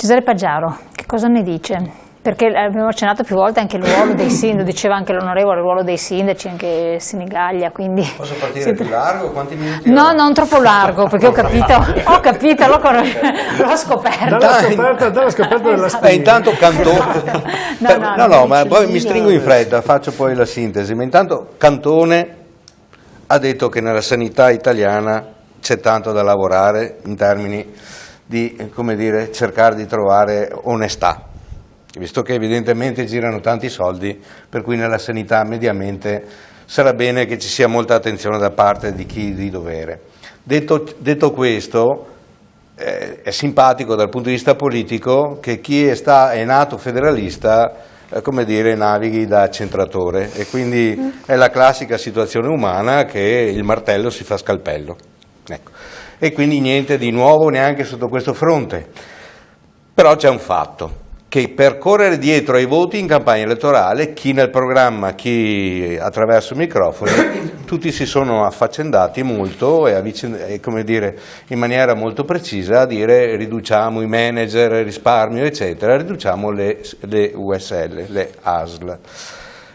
Cesare Paggiaro, che cosa ne dice? Perché abbiamo accennato più volte anche il ruolo dei sindaci, diceva anche l'onorevole, il ruolo dei sindaci, anche Senigallia, quindi... Posso partire più largo? Quanti minuti No, ho? non troppo largo, perché ho capito, l'ho scoperto. Dalla scoperta della spina. Intanto Cantone... No, ma poi mi stringo in fretta, faccio poi la sintesi. Ma intanto Cantone ha detto che nella sanità italiana c'è tanto da lavorare in termini di, come dire, cercare di trovare onestà, visto che evidentemente girano tanti soldi, per cui nella sanità mediamente sarà bene che ci sia molta attenzione da parte di chi di dovere. Detto questo, è simpatico dal punto di vista politico che chi è nato federalista, come dire, navighi da centratore, e quindi è la classica situazione umana che il martello si fa scalpello. Ecco. E quindi niente di nuovo neanche sotto questo fronte. Però c'è un fatto, che per correre dietro ai voti in campagna elettorale, chi nel programma, chi attraverso i microfoni, tutti si sono affaccendati molto e come dire, in maniera molto precisa a dire riduciamo i manager, risparmio eccetera, riduciamo le USL, le ASL.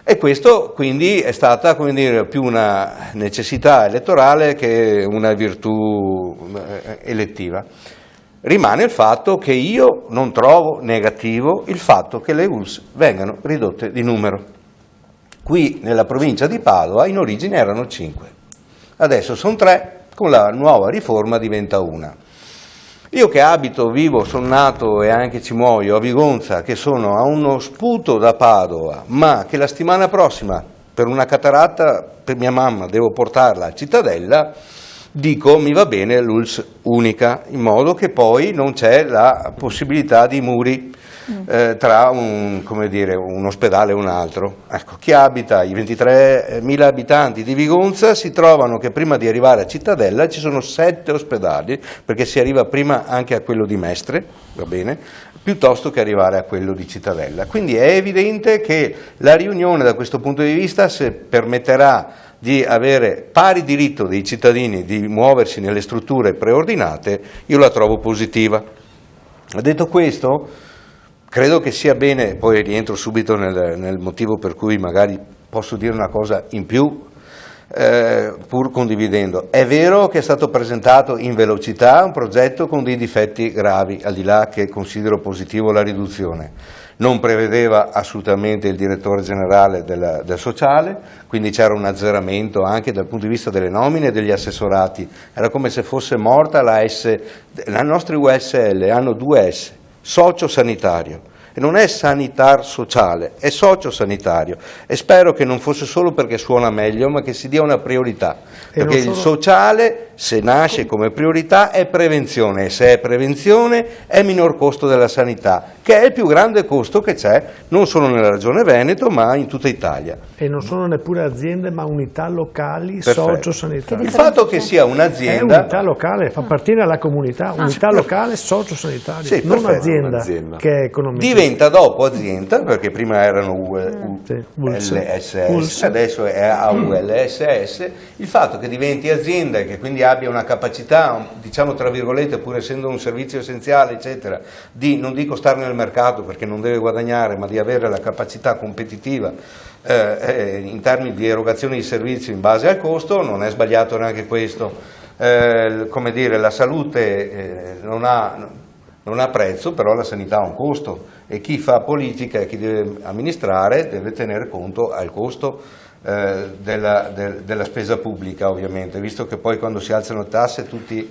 E questo quindi è stata, come dire, più una necessità elettorale che una virtù elettiva. Rimane il fatto che io non trovo negativo il fatto che le ULSS vengano ridotte di numero. Qui nella provincia di Padova in origine erano 5, adesso sono 3, con la nuova riforma diventa 1. Io che abito, vivo, sono nato e anche ci muoio a Vigonza, che sono a uno sputo da Padova, ma che la settimana prossima per una cataratta per mia mamma devo portarla a Cittadella, dico mi va bene l'ULSS unica, in modo che poi non c'è la possibilità di muri tra un ospedale e un altro. Ecco, chi abita i 23.000 abitanti di Vigonza si trovano che prima di arrivare a Cittadella ci sono 7 ospedali, perché si arriva prima anche a quello di Mestre, va bene, piuttosto che arrivare a quello di Cittadella. Quindi è evidente che la riunione da questo punto di vista, se permetterà di avere pari diritto dei cittadini di muoversi nelle strutture preordinate, io la trovo positiva. Detto questo, credo che sia bene, poi rientro subito nel motivo per cui magari posso dire una cosa in più, pur condividendo. È vero che è stato presentato in velocità un progetto con dei difetti gravi, al di là che considero positivo la riduzione. Non prevedeva assolutamente il direttore generale del sociale, quindi c'era un azzeramento anche dal punto di vista delle nomine e degli assessorati. Era come se fosse morta la S. Le nostre USL hanno 2 S, socio-sanitario. E non è sanitar sociale, è socio-sanitario, e spero che non fosse solo perché suona meglio, ma che si dia una priorità, perché il sociale, se nasce come priorità, è prevenzione, e se è prevenzione è minor costo della sanità, che è il più grande costo che c'è non solo nella regione Veneto ma in tutta Italia. E non sono neppure aziende ma unità locali socio-sanitarie. Il fatto che sia un'azienda... È unità locale, fa partire alla comunità, unità locale socio-sanitaria, sì, non azienda che è economicamente. Diventa dopo azienda, perché prima erano LSS, adesso è AULSS, il fatto che diventi azienda e che quindi abbia una capacità, diciamo tra virgolette, pur essendo un servizio essenziale, eccetera, di, non dico stare nel mercato perché non deve guadagnare, ma di avere la capacità competitiva in termini di erogazione di servizi in base al costo, non è sbagliato neanche questo. Come dire, la salute non ha prezzo, però la sanità ha un costo, e chi fa politica e chi deve amministrare deve tenere conto al costo della spesa pubblica, ovviamente, visto che poi quando si alzano le tasse tutti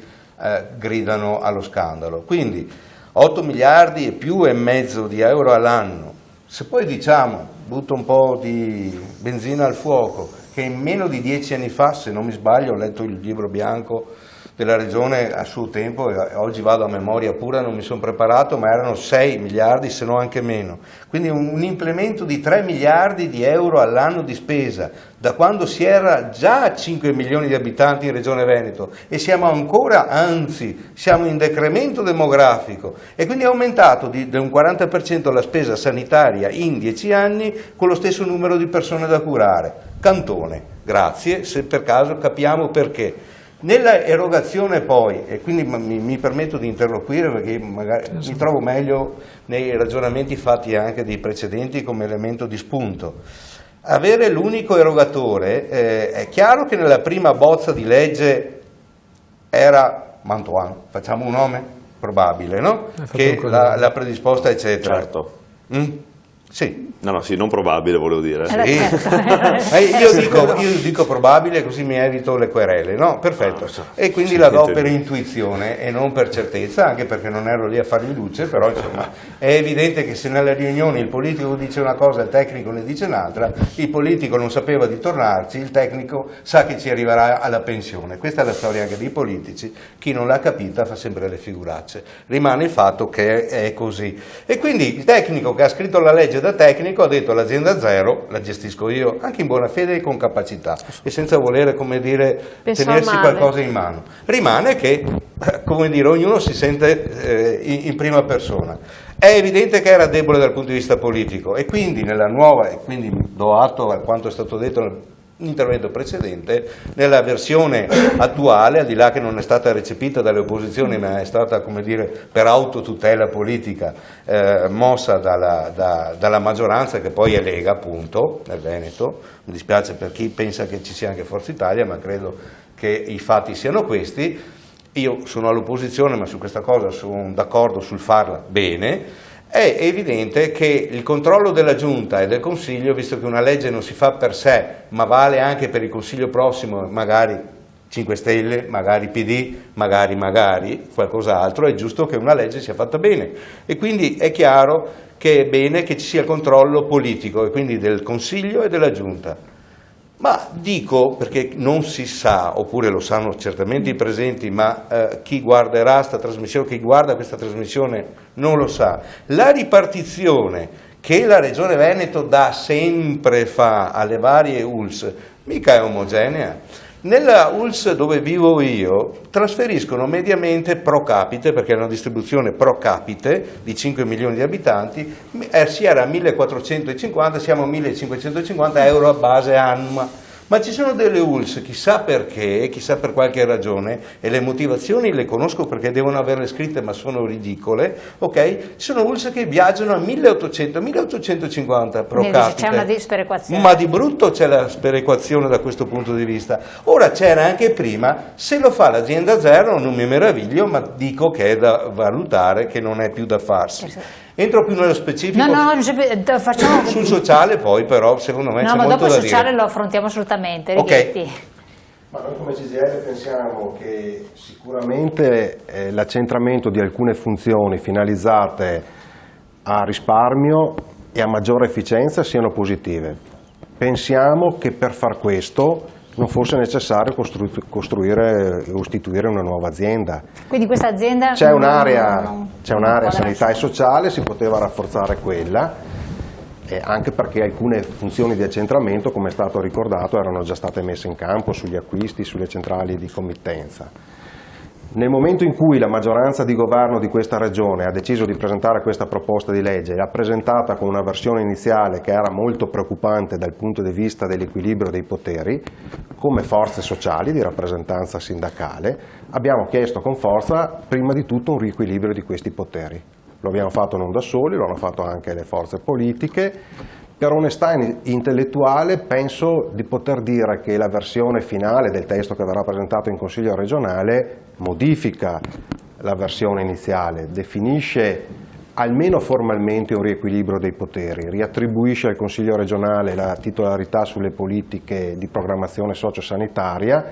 gridano allo scandalo. Quindi 8 miliardi e più e mezzo di euro all'anno. Se poi diciamo, butto un po' di benzina al fuoco, che in meno di 10 anni fa, se non mi sbaglio, ho letto il libro bianco della regione a suo tempo, e oggi vado a memoria pura, non mi sono preparato, ma erano 6 miliardi, se no anche meno. Quindi un implemento di 3 miliardi di euro all'anno di spesa, da quando si era già a 5 milioni di abitanti in Regione Veneto, e siamo ancora, anzi, siamo in decremento demografico, e quindi è aumentato di un 40% la spesa sanitaria in 10 anni con lo stesso numero di persone da curare. Cantone, grazie, se per caso capiamo perché. Nella erogazione poi, e quindi mi permetto di interloquire perché magari mi trovo meglio nei ragionamenti fatti anche dei precedenti come elemento di spunto, avere l'unico erogatore, è chiaro che nella prima bozza di legge era Mantoan, facciamo un nome probabile, no? Che l'ha predisposta eccetera. Certo. Sì. No, sì, non probabile volevo dire. Sì. Io dico probabile così mi evito le querele, no? Perfetto. E quindi la do per intuizione e non per certezza, anche perché non ero lì a fargli luce, però insomma è evidente che se nelle riunioni il politico dice una cosa e il tecnico ne dice un'altra, il politico non sapeva di tornarci, il tecnico sa che ci arriverà alla pensione. Questa è la storia anche dei politici, chi non l'ha capita fa sempre le figuracce. Rimane il fatto che è così. E quindi il tecnico che ha scritto la legge da tecnico ha detto l'azienda zero la gestisco io, anche in buona fede e con capacità e senza volere, come dire, tenersi qualcosa in mano. Rimane che, come dire, ognuno si sente in prima persona. È evidente che era debole dal punto di vista politico e quindi nella nuova, e quindi do atto a quanto è stato detto nell'intervento precedente, nella versione attuale, al di là che non è stata recepita dalle opposizioni ma è stata, come dire, per autotutela politica mossa dalla maggioranza, che poi è Lega appunto nel Veneto. Mi dispiace per chi pensa che ci sia anche Forza Italia, ma credo che i fatti siano questi. Io sono all'opposizione ma su questa cosa sono d'accordo sul farla bene. È evidente che il controllo della Giunta e del Consiglio, visto che una legge non si fa per sé, ma vale anche per il Consiglio prossimo, magari 5 Stelle, magari PD, magari qualcos'altro, è giusto che una legge sia fatta bene. E quindi è chiaro che è bene che ci sia il controllo politico, e quindi del Consiglio e della Giunta. Ma dico, perché non si sa, oppure lo sanno certamente i presenti, ma chi guarderà questa trasmissione, chi guarda questa trasmissione non lo sa, la ripartizione che la Regione Veneto da sempre fa alle varie ULS mica è omogenea. Nella ULS dove vivo io trasferiscono mediamente pro capite, perché è una distribuzione pro capite di 5 milioni di abitanti, si era a 1.450, siamo a 1.550 euro a base annua. Ma ci sono delle ULS, chissà perché, chissà per qualche ragione, e le motivazioni le conosco perché devono averle scritte ma sono ridicole, ok? Ci sono ULS che viaggiano a 1.800-1.850 pro capite. C'è una sperequazione. Ma di brutto c'è la sperequazione da questo punto di vista. Ora c'era anche prima, se lo fa l'azienda zero non mi meraviglio, ma dico che è da valutare, che non è più da farsi. Entro più nello specifico facciamo sul sociale, poi però secondo me c'è molto da dire. No, ma dopo il sociale lo affrontiamo assolutamente. Ok. Ma noi come CGIL pensiamo che sicuramente l'accentramento di alcune funzioni finalizzate a risparmio e a maggiore efficienza siano positive. Pensiamo che per far questo non fosse necessario costruire o istituire una nuova azienda. Quindi questa azienda c'è un'area sanità e sociale, si poteva rafforzare quella, anche perché alcune funzioni di accentramento, come è stato ricordato, erano già state messe in campo sugli acquisti, sulle centrali di committenza. Nel momento in cui la maggioranza di governo di questa regione ha deciso di presentare questa proposta di legge e l'ha presentata con una versione iniziale che era molto preoccupante dal punto di vista dell'equilibrio dei poteri, come forze sociali di rappresentanza sindacale abbiamo chiesto con forza prima di tutto un riequilibrio di questi poteri. Lo abbiamo fatto non da soli, lo hanno fatto anche le forze politiche. Per onestà intellettuale penso di poter dire che la versione finale del testo che verrà presentato in Consiglio regionale modifica la versione iniziale, definisce almeno formalmente un riequilibrio dei poteri, riattribuisce al Consiglio regionale la titolarità sulle politiche di programmazione sociosanitaria,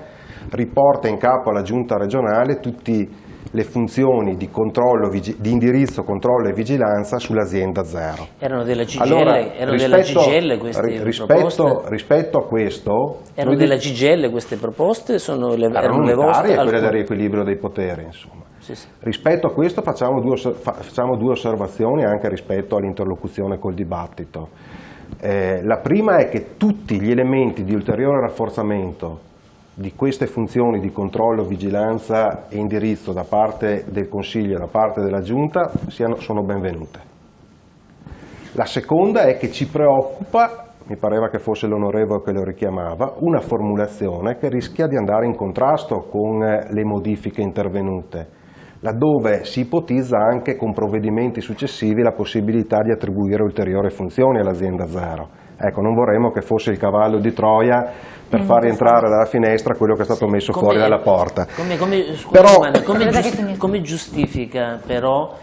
riporta in capo alla Giunta regionale tutte le funzioni di controllo, di indirizzo, controllo e vigilanza sull'azienda zero. Erano della CGIL, allora, queste proposte? Rispetto a questo... Erano della CGIL queste proposte? Erano le unitarie vostre? e quelle del riequilibrio dei poteri, insomma. Sì, sì. Rispetto a questo facciamo due osservazioni anche rispetto all'interlocuzione col dibattito. La prima è che tutti gli elementi di ulteriore rafforzamento di queste funzioni di controllo, vigilanza e indirizzo da parte del Consiglio e da parte della Giunta sono benvenute. La seconda è che ci preoccupa mi pareva che fosse l'onorevole che lo richiamava, una formulazione che rischia di andare in contrasto con le modifiche intervenute, laddove si ipotizza anche con provvedimenti successivi la possibilità di attribuire ulteriori funzioni all'azienda zero. Ecco, non vorremmo che fosse il cavallo di Troia per far rientrare dalla finestra quello che è stato messo fuori dalla porta. Come giustifica però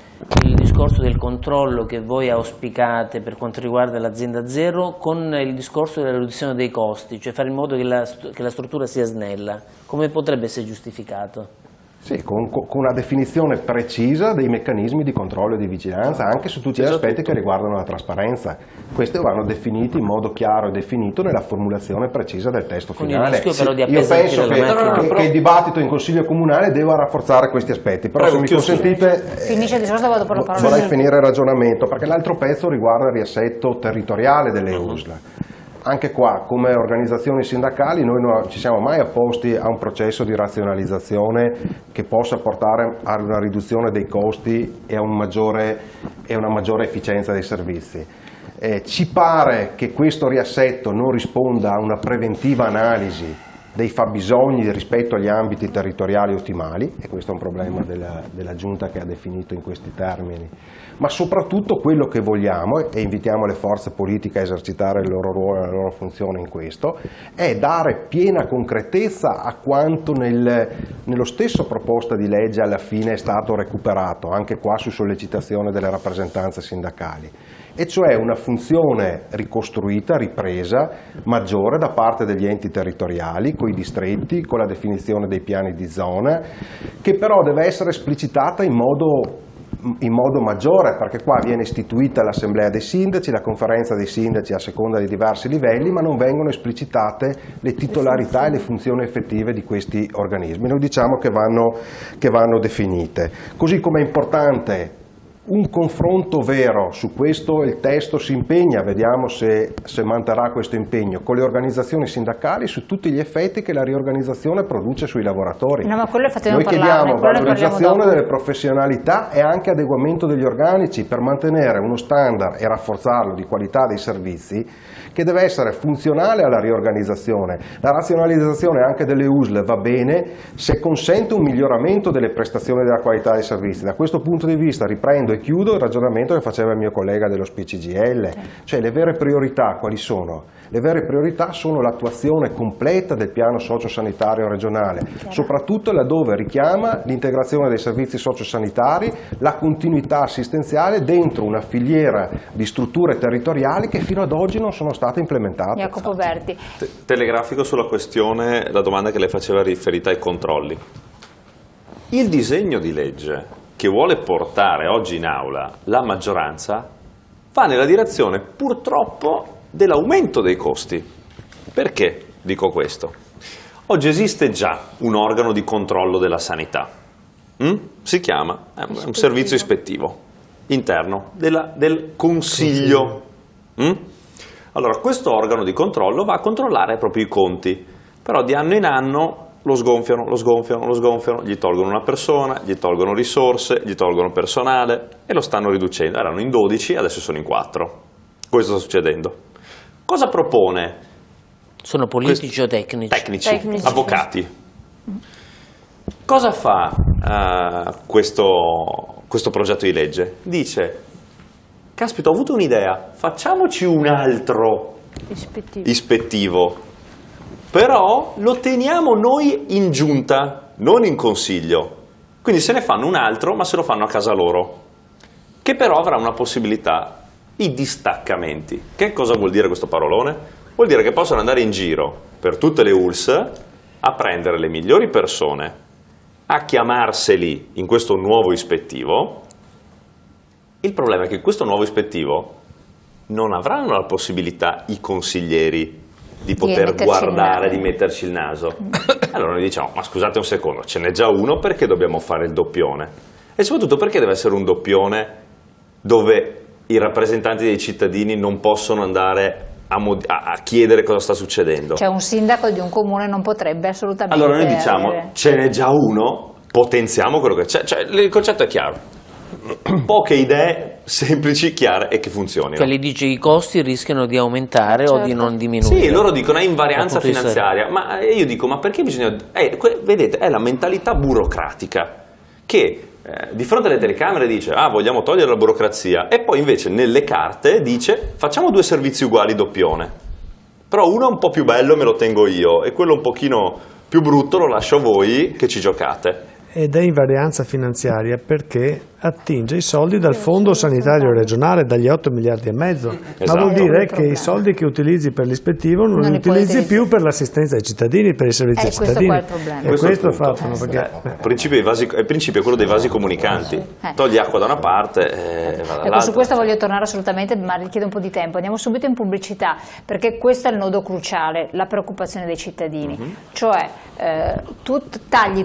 il discorso del controllo che voi auspicate per quanto riguarda l'azienda zero con il discorso della riduzione dei costi, cioè fare in modo che la struttura sia snella? Come potrebbe essere giustificato? Sì, con una definizione precisa dei meccanismi di controllo e di vigilanza anche su tutti gli aspetti che riguardano la trasparenza. Questi vanno definiti in modo chiaro e definito nella formulazione precisa del testo finale. Io penso che il dibattito in Consiglio Comunale deva rafforzare questi aspetti, però se mi consentite finisce il discorso, vado per la parola. Vorrei finire il ragionamento, perché l'altro pezzo riguarda il riassetto territoriale delle USL. Anche qua, come organizzazioni sindacali, noi non ci siamo mai opposti a un processo di razionalizzazione che possa portare a una riduzione dei costi e a una maggiore efficienza dei servizi. Ci pare che questo riassetto non risponda a una preventiva analisi dei fabbisogni rispetto agli ambiti territoriali ottimali, e questo è un problema della Giunta che ha definito in questi termini, ma soprattutto quello che vogliamo, e invitiamo le forze politiche a esercitare il loro ruolo e la loro funzione in questo, è dare piena concretezza a quanto nello stesso proposta di legge alla fine è stato recuperato, anche qua su sollecitazione delle rappresentanze sindacali, e cioè una funzione ricostruita, ripresa, maggiore da parte degli enti territoriali, con i distretti, con la definizione dei piani di zona, che però deve essere esplicitata in modo maggiore, perché qua viene istituita l'assemblea dei sindaci, la conferenza dei sindaci a seconda di diversi livelli, ma non vengono esplicitate le titolarità e le funzioni effettive di questi organismi. Noi diciamo che vanno definite. Così come è importante un confronto vero, su questo il testo si impegna, vediamo se manterrà questo impegno, con le organizzazioni sindacali su tutti gli effetti che la riorganizzazione produce sui lavoratori. No, ma quello Noi chiediamo valorizzazione delle professionalità e anche adeguamento degli organici per mantenere uno standard e rafforzarlo di qualità dei servizi che deve essere funzionale alla riorganizzazione. La razionalizzazione anche delle USL va bene se consente un miglioramento delle prestazioni e della qualità dei servizi. Da questo punto di vista riprendo e chiudo il ragionamento che faceva il mio collega dello SPCGL, cioè le vere priorità quali sono? Le vere priorità sono l'attuazione completa del piano sociosanitario regionale, soprattutto laddove richiama l'integrazione dei servizi sociosanitari, la continuità assistenziale dentro una filiera di strutture territoriali che fino ad oggi non sono state implementate. Jacopo Berti. Telegrafico sulla questione, la domanda che lei faceva riferita ai controlli. Il disegno di legge che vuole portare oggi in aula la maggioranza va nella direzione purtroppo dell'aumento dei costi. Perché dico questo? Oggi esiste già un organo di controllo della sanità, si chiama, è un servizio ispettivo interno del Consiglio. Allora, questo organo di controllo va a controllare proprio i conti, però di anno in anno lo sgonfiano, gli tolgono una persona, gli tolgono risorse, gli tolgono personale e lo stanno riducendo. Erano in 12, adesso sono in 4. Questo sta succedendo. Cosa propone? Sono politici o tecnici? Tecnici, avvocati. Cosa fa questo progetto di legge? Dice, caspita, ho avuto un'idea, facciamoci un altro ispettivo. Però lo teniamo noi in giunta, non in consiglio. Quindi se ne fanno un altro, ma se lo fanno a casa loro. Che però avrà una possibilità, i distaccamenti. Che cosa vuol dire questo parolone? Vuol dire che possono andare in giro per tutte le ULSS a prendere le migliori persone, a chiamarseli in questo nuovo ispettivo. Il problema è che in questo nuovo ispettivo non avranno la possibilità i consiglieri di poter guardare, di metterci il naso. Allora noi diciamo, ma scusate un secondo, ce n'è già uno, perché dobbiamo fare il doppione? E soprattutto perché deve essere un doppione dove i rappresentanti dei cittadini non possono andare a chiedere cosa sta succedendo? Cioè un sindaco di un comune non potrebbe assolutamente... Allora noi diciamo, ce n'è già uno, potenziamo quello che c'è, cioè il concetto è chiaro. poche idee semplici, chiare e che funzionino. Cioè, lei dice che i costi rischiano di aumentare o di non diminuire. Sì, loro dicono è invarianza finanziaria, ma io dico ma perché bisogna... vedete, è la mentalità burocratica che di fronte alle telecamere dice vogliamo togliere la burocrazia e poi invece nelle carte dice facciamo 2 servizi uguali doppione, però uno è un po' più bello me lo tengo io e quello un pochino più brutto lo lascio a voi che ci giocate. Ed è invarianza finanziaria perché attinge i soldi dal fondo sanitario regionale, dagli 8 miliardi e mezzo, Esatto. ma vuol dire che i soldi che utilizzi per l'ispettivo non li utilizzi più per l'assistenza ai cittadini, per i servizi ai cittadini. Questo qua è il problema. E questo è il punto. fatto. Il principio è quello dei vasi comunicanti. Togli acqua da una parte e va dall'altra. Su questo voglio tornare assolutamente, ma richiede un po' di tempo. Andiamo subito in pubblicità, perché questo è il nodo cruciale, la preoccupazione dei cittadini. Cioè, tu tagli,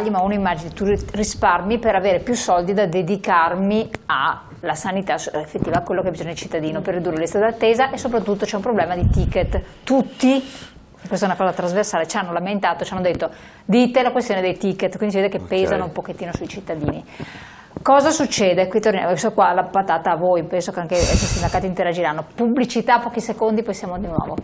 ma uno immagini, tu risparmi per avere più soldi da dedicarmi alla sanità effettiva, a quello che bisogna il cittadino, per ridurre le liste d'attesa, e soprattutto c'è un problema di ticket. Tutti, questa è una cosa trasversale, ci hanno lamentato, ci hanno detto dite la questione dei ticket, quindi si vede che pesano un pochettino sui cittadini. Cosa succede? Qui torniamo, adesso qua la patata a voi, penso che anche i sindacati interagiranno. Pubblicità, pochi secondi, poi siamo di nuovo.